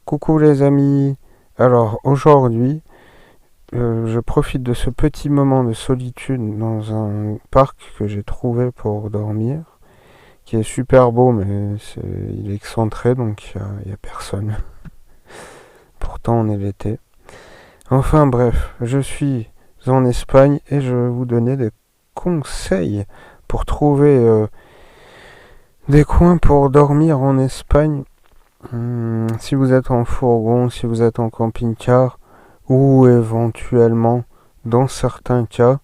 Coucou les amis. Alors aujourd'hui, je profite de ce petit moment de solitude dans un parc que j'ai trouvé pour dormir, qui est super beau, mais il est excentré, donc il y a personne. Pourtant on est l'été. Enfin bref, je suis en Espagne et je vais vous donner des conseils pour trouver des coins pour dormir en Espagne. Si vous êtes en fourgon, si vous êtes en camping-car, ou éventuellement, dans certains cas,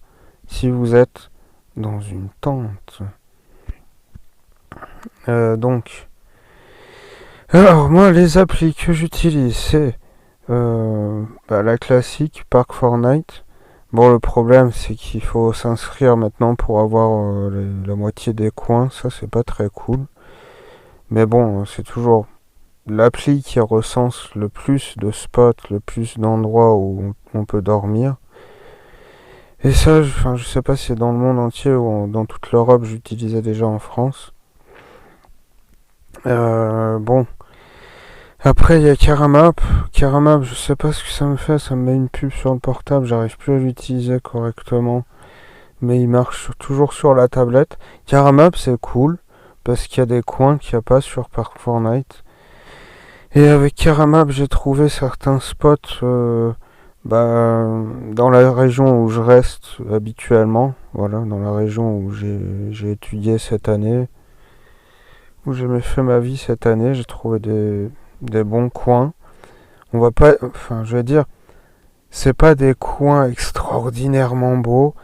si vous êtes dans une tente. Donc, alors moi, les applis que j'utilise, c'est la classique Park Fortnite. Bon, le problème, c'est qu'il faut s'inscrire maintenant pour avoir la moitié des coins. Ça, c'est pas très cool. Mais bon, c'est toujours l'appli qui recense le plus de spots, le plus d'endroits où on peut dormir. Et ça, je sais pas si c'est dans le monde entier ou dans toute l'Europe, j'utilisais déjà en France. Bon. Après, il y a Caramap. Caramap, je sais pas ce que ça me fait, ça me met une pub sur le portable, j'arrive plus à l'utiliser correctement. Mais il marche toujours sur la tablette. Caramap, c'est cool, parce qu'il y a des coins qu'il n'y a pas sur Park Fortnite. Et avec Caramap, j'ai trouvé certains spots dans la région où je reste habituellement. Voilà, dans la région où j'ai étudié cette année, où j'ai fait ma vie cette année. J'ai trouvé des bons coins. On va pas, enfin, je vais dire, c'est pas des coins extraordinairement beaux,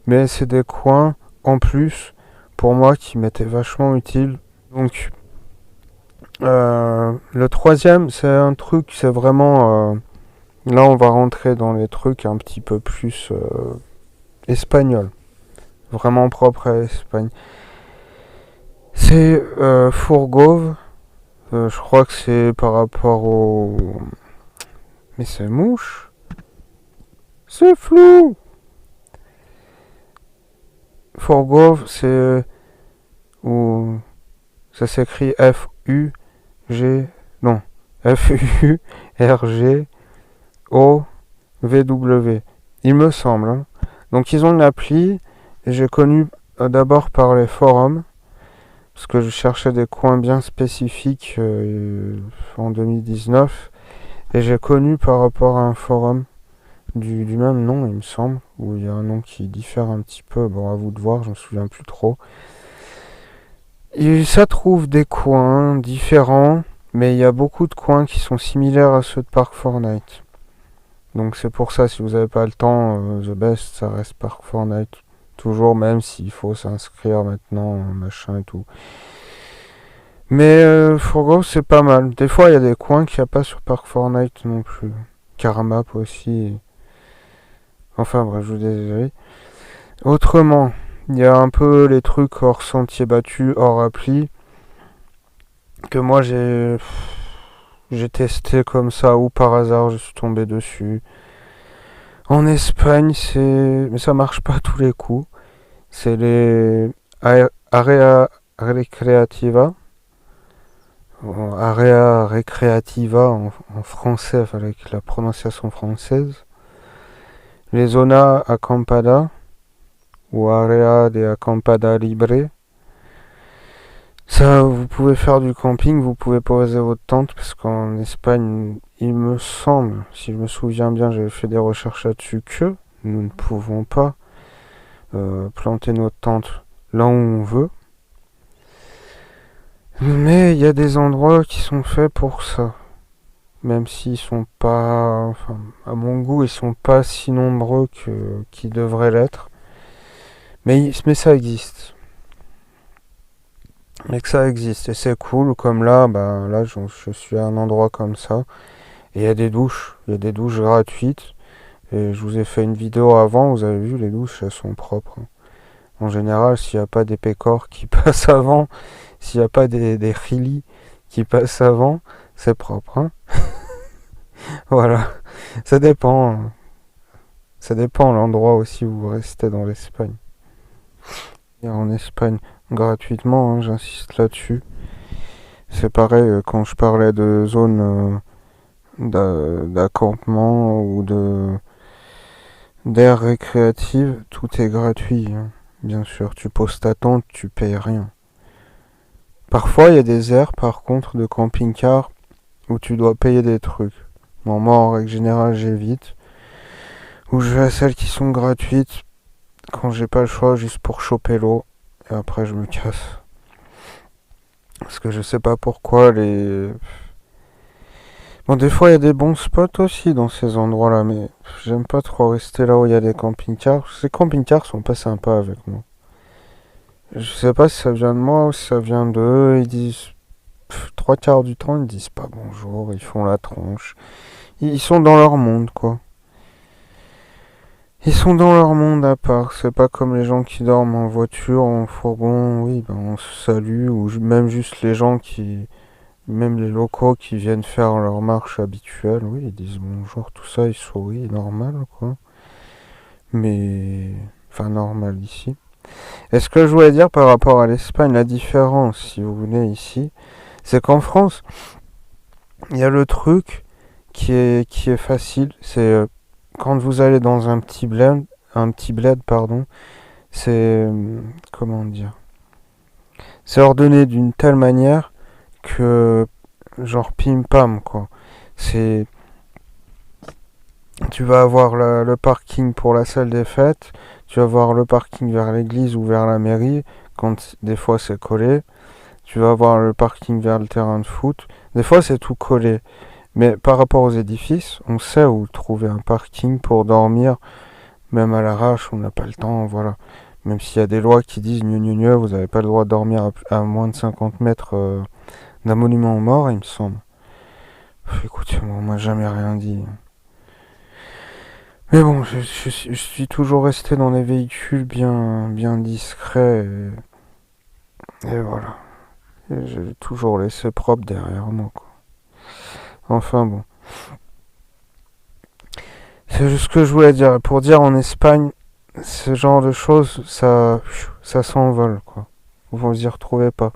mais c'est des coins en plus pour moi qui m'étaient vachement utiles. Donc, le troisième, c'est un truc, c'est vraiment là, on va rentrer dans les trucs un petit peu plus espagnols, vraiment propres à l'Espagne. C'est Fourgove. Je crois que c'est par rapport au. Mais c'est mouche. C'est flou. Fourgove, c'est où ça s'écrit F-U-G. Non, F-U-R-G-O-V-W. Il me semble. Hein. Donc ils ont une appli. Et j'ai connu d'abord par les forums. Parce que je cherchais des coins bien spécifiques en 2019. Et j'ai connu par rapport à un forum du même nom, il me semble, où il y a un nom qui diffère un petit peu. Bon, à vous de voir, je me souviens plus trop. Et ça trouve des coins différents, mais il y a beaucoup de coins qui sont similaires à ceux de Park Fortnite. Donc c'est pour ça, si vous n'avez pas le temps, The Best, ça reste Park Fortnite. Toujours, même s'il faut s'inscrire maintenant, machin et tout. Mais Fourgos, c'est pas mal. Des fois, il y a des coins qu'il n'y a pas sur Park Fortnite non plus. Caramap aussi. Enfin bref, je vous désolé. Autrement, il y a un peu les trucs hors sentier battu, hors appli, que moi j'ai testé comme ça, ou par hasard je suis tombé dessus. En Espagne, mais ça marche pas tous les coups. C'est les Area Recreativa. Area Recreativa en français, enfin, avec la prononciation française. Les Zona Acampada ou Area de Acampada Libre. Ça, vous pouvez faire du camping, vous pouvez poser votre tente, parce qu'en Espagne, il me semble, si je me souviens bien, j'avais fait des recherches là-dessus, que nous ne pouvons pas planter notre tente là où on veut. Mais il y a des endroits qui sont faits pour ça. Même s'ils sont pas, enfin, à mon goût, ils sont pas si nombreux qu'ils devraient l'être. Mais ça existe. Mais que ça existe. Et c'est cool, comme là, là, je suis à un endroit comme ça. Et il y a des douches. Il y a des douches gratuites. Et je vous ai fait une vidéo avant, vous avez vu, les douches, elles sont propres. En général, s'il n'y a pas des pécores qui passent avant, s'il n'y a pas des rilis qui passent avant, c'est propre. Hein. Voilà. Ça dépend. Ça dépend l'endroit aussi où vous restez dans l'Espagne. Et en Espagne, gratuitement, hein, j'insiste là-dessus. C'est pareil quand je parlais de zone d'accampement ou d'air récréatif, tout est gratuit, hein. Bien sûr, tu poses ta tente, tu payes rien. Parfois, il y a des aires, par contre, de camping-car où tu dois payer des trucs. Bon, moi, en règle générale, j'évite. Ou je vais à celles qui sont gratuites quand j'ai pas le choix, juste pour choper l'eau. Et après, je me casse. Parce que je sais pas pourquoi les... Bon, des fois, il y a des bons spots aussi dans ces endroits-là, mais j'aime pas trop rester là où il y a des camping-cars. Ces camping-cars sont pas sympas avec moi. Je sais pas si ça vient de moi ou si ça vient d'eux. Ils disent... Trois quarts du temps, ils disent pas bonjour, ils font la tronche. Ils sont dans leur monde, quoi. Ils sont dans leur monde à part. C'est pas comme les gens qui dorment en voiture, en fourgon. Oui, ben on se salue. Ou même juste les gens qui... Même les locaux qui viennent faire leur marche habituelle. Oui, ils disent bonjour, tout ça, ils sourient, normal, quoi. Mais... Enfin, normal ici. Et ce que je voulais dire par rapport à l'Espagne, la différence, si vous venez ici, c'est qu'en France, il y a le truc qui est facile. C'est quand vous allez dans un petit bled, pardon, c'est comment dire, c'est ordonné d'une telle manière que genre pim pam quoi. C'est tu vas avoir le parking pour la salle des fêtes, tu vas avoir le parking vers l'église ou vers la mairie quand des fois c'est collé. Tu vas avoir le parking vers le terrain de foot. Des fois c'est tout collé. Mais par rapport aux édifices, on sait où trouver un parking pour dormir, même à l'arrache, on n'a pas le temps, voilà. Même s'il y a des lois qui disent vous n'avez pas le droit de dormir à moins de 50 mètres d'un monument aux morts, il me semble. Écoute, moi jamais rien dit. Mais bon, je suis toujours resté dans les véhicules bien discrets et voilà. Et j'ai toujours laissé propre derrière moi, quoi. Enfin bon. C'est juste ce que je voulais dire. Pour dire en Espagne, ce genre de choses, ça s'envole, quoi. Vous y retrouvez pas.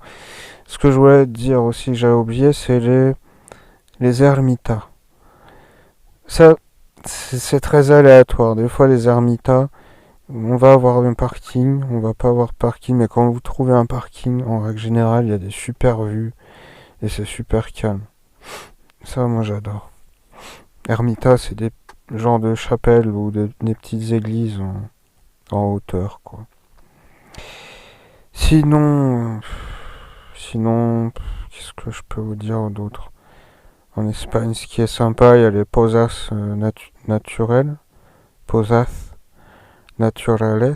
Ce que je voulais dire aussi, que j'avais oublié, c'est les ermitas. Ça, c'est très aléatoire. Des fois, les ermitas, on va avoir un parking, on va pas avoir de parking, mais quand vous trouvez un parking, en règle générale, il y a des super vues et c'est super calme. Ça, moi, j'adore. Ermitas, c'est des genres de chapelles ou des petites églises en hauteur, quoi. Sinon, qu'est-ce que je peux vous dire d'autre? En Espagne, ce qui est sympa, il y a les posas naturelles, posas naturales,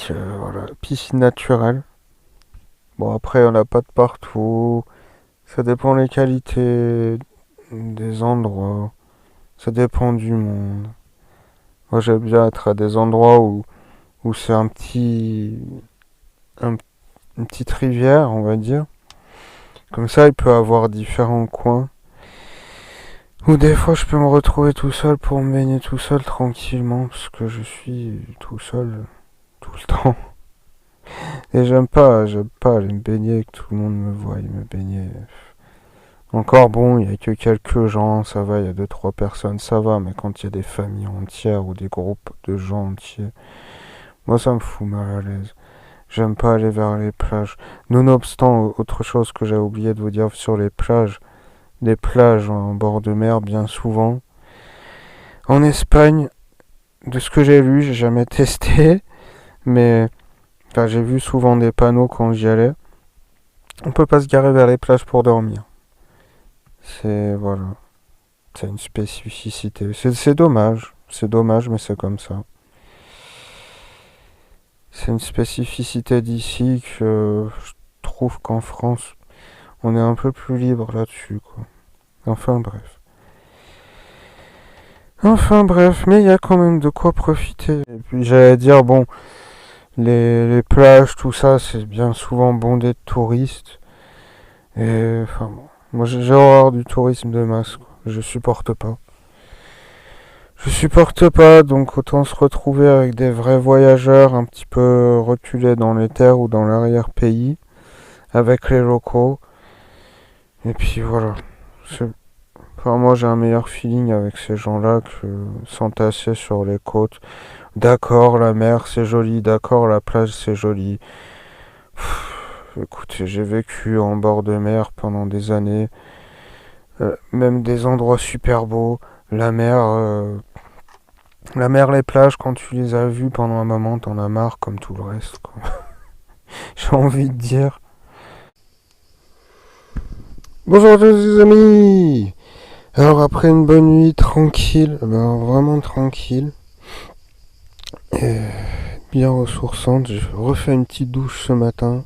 voilà, piscine naturelle. Bon, après, on n'a pas de partout. Ça dépend des qualités des endroits. Ça dépend du monde. Moi, j'aime bien être à des endroits où c'est un- une petite rivière, on va dire. Comme ça, il peut avoir différents coins. Ou des fois, je peux me retrouver tout seul pour me baigner tout seul tranquillement, parce que je suis tout seul tout le temps. Et j'aime pas aller me baigner, que tout le monde me voie me baigner. Encore bon, il y a que quelques gens, ça va, il y a deux trois personnes, ça va, mais quand il y a des familles entières ou des groupes de gens entiers, moi ça me fout mal à l'aise. J'aime pas aller vers les plages. Nonobstant, autre chose que j'ai oublié de vous dire sur les plages en bord de mer, bien souvent. En Espagne, de ce que j'ai lu, j'ai jamais testé, mais enfin, j'ai vu souvent des panneaux quand j'y allais. On peut pas se garer vers les plages pour dormir. C'est voilà, c'est une spécificité. C'est dommage, mais c'est comme ça. C'est une spécificité d'ici que je trouve qu'en France, on est un peu plus libre là-dessus, quoi. Enfin bref. Enfin bref, mais il y a quand même de quoi profiter. Et puis j'allais dire, bon, les plages, tout ça, c'est bien souvent bondé de touristes. Et enfin bon, moi j'ai horreur du tourisme de masse, quoi. Je supporte pas. Je supporte pas, donc autant se retrouver avec des vrais voyageurs un petit peu reculés dans les terres ou dans l'arrière-pays, avec les locaux. Et puis voilà, Enfin, moi j'ai un meilleur feeling avec ces gens-là que s'entasser sur les côtes. D'accord, la mer c'est joli, d'accord, la plage c'est joli. Écoutez, j'ai vécu en bord de mer pendant des années, même des endroits super beaux. La mer, les plages, quand tu les as vues pendant un moment, t'en as marre comme tout le reste, quoi. J'ai envie de dire. Bonjour à tous les amis. Alors après une bonne nuit tranquille, vraiment tranquille, et bien ressourçante, j'ai refait une petite douche ce matin.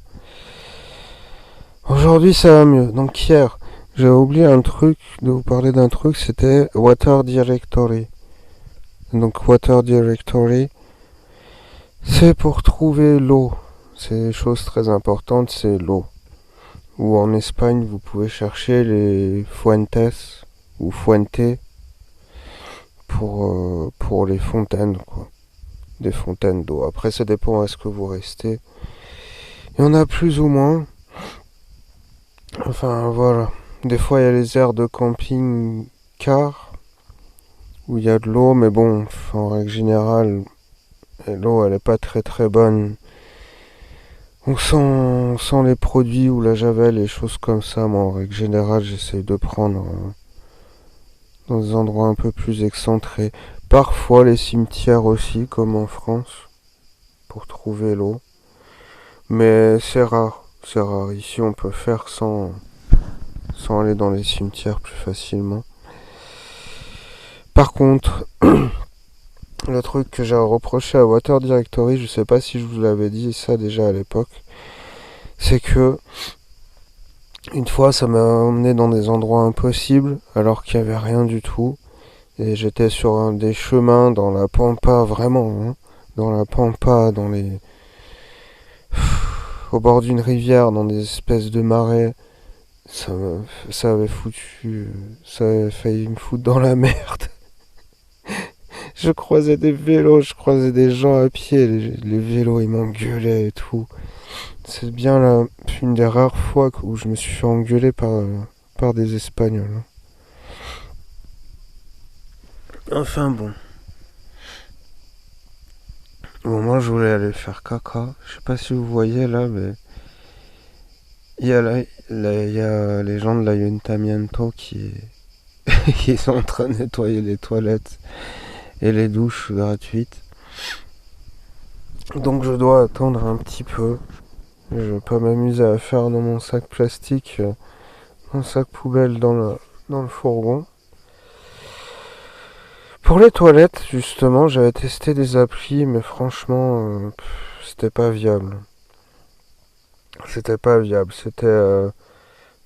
Aujourd'hui ça va mieux. Donc hier, j'ai oublié un truc, de vous parler d'un truc, c'était Water Directory. Donc Water Directory, c'est pour trouver l'eau. C'est une chose très importante, c'est l'eau. Ou en Espagne, vous pouvez chercher les fuentes ou fuente pour les fontaines, quoi. Des fontaines d'eau. Après, ça dépend à ce que vous restez. Il y en a plus ou moins. Enfin, voilà. Des fois, il y a les aires de camping-car où il y a de l'eau, mais bon, en règle générale, l'eau, elle est pas très très bonne. Donc, sans les produits ou la javel et choses comme ça, moi, en règle générale, j'essaie de prendre dans des endroits un peu plus excentrés. Parfois, les cimetières aussi, comme en France, pour trouver l'eau. Mais c'est rare. C'est rare. Ici, on peut faire sans aller dans les cimetières plus facilement. Par contre, le truc que j'ai reproché à Water Directory, je sais pas si je vous l'avais dit ça déjà à l'époque, c'est que une fois ça m'a emmené dans des endroits impossibles alors qu'il n'y avait rien du tout. Et j'étais sur des chemins dans la pampa, vraiment, hein, dans la pampa, au bord d'une rivière, dans des espèces de marais. Ça, ça avait foutu, ça avait failli me foutre dans la merde. Je croisais des vélos, je croisais des gens à pied, les vélos ils m'engueulaient et tout. C'est bien là, une des rares fois où je me suis fait engueuler par des Espagnols. Enfin bon. Bon, moi je voulais aller faire caca. Je sais pas si vous voyez là, mais il y a les gens de l'Ayuntamiento qui sont en train de nettoyer les toilettes et les douches gratuites. Donc je dois attendre un petit peu. Je vais pas m'amuser à faire dans mon sac plastique, mon sac poubelle dans le fourgon. Pour les toilettes, justement, j'avais testé des applis, mais franchement, c'était pas viable. C'était pas viable. C'était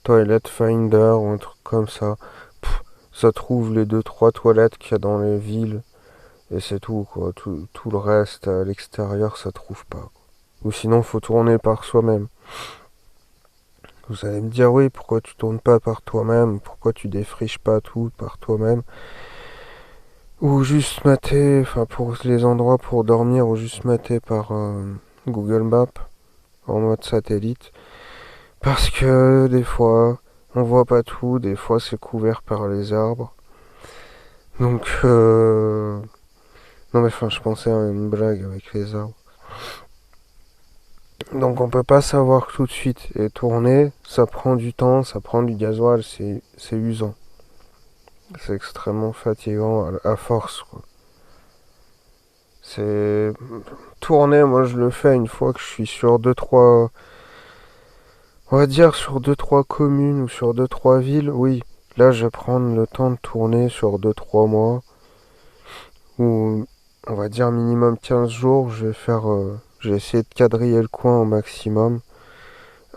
Toilet Finder ou un truc comme ça. Ça trouve les deux trois toilettes qu'il y a dans les villes et c'est tout quoi. Tout le reste à l'extérieur, ça trouve pas, quoi. Ou sinon, faut tourner par soi-même. Vous allez me dire oui, pourquoi tu tournes pas par toi-même? Pourquoi tu défriches pas tout par toi-même? Ou juste mater, enfin pour les endroits pour dormir, ou juste mater par Google Maps en mode satellite. Parce que des fois, on voit pas tout, des fois c'est couvert par les arbres. Donc, non mais enfin, je pensais à une blague avec les arbres. Donc on peut pas savoir tout de suite. Et tourner, ça prend du temps, ça prend du gasoil, c'est usant. C'est extrêmement fatigant à force, quoi. C'est tourner, moi je le fais une fois que je suis sur deux trois, on va dire sur deux trois communes ou sur deux trois villes. Oui, là je vais prendre le temps de tourner sur deux trois mois ou on va dire minimum 15 jours. Je vais essayer de quadriller le coin au maximum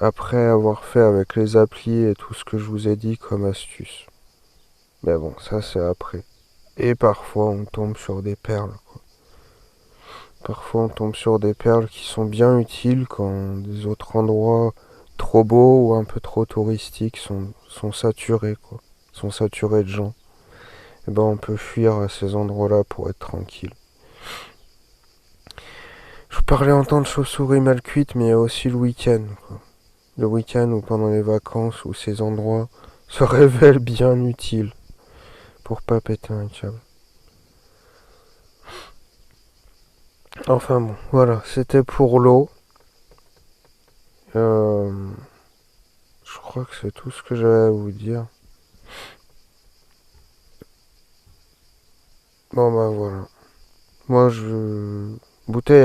après avoir fait avec les applis et tout ce que je vous ai dit comme astuce. Mais bon, ça c'est après. Et parfois on tombe sur des perles, quoi. Parfois on tombe sur des perles qui sont bien utiles quand des autres endroits trop beaux ou un peu trop touristiques sont saturés, quoi. Sont saturés de gens. Et ben on peut fuir à ces endroits-là pour être tranquille. Je vous parlais en temps de chauves-souris mal cuites, mais il y a aussi le week-end, quoi. Le week-end ou pendant les vacances où ces endroits se révèle bien utile pour pas péter un câble. Enfin bon, voilà, c'était pour l'eau. Euh, je crois que c'est tout ce que j'avais à vous dire. Bon bah voilà. Moi je... Bouteille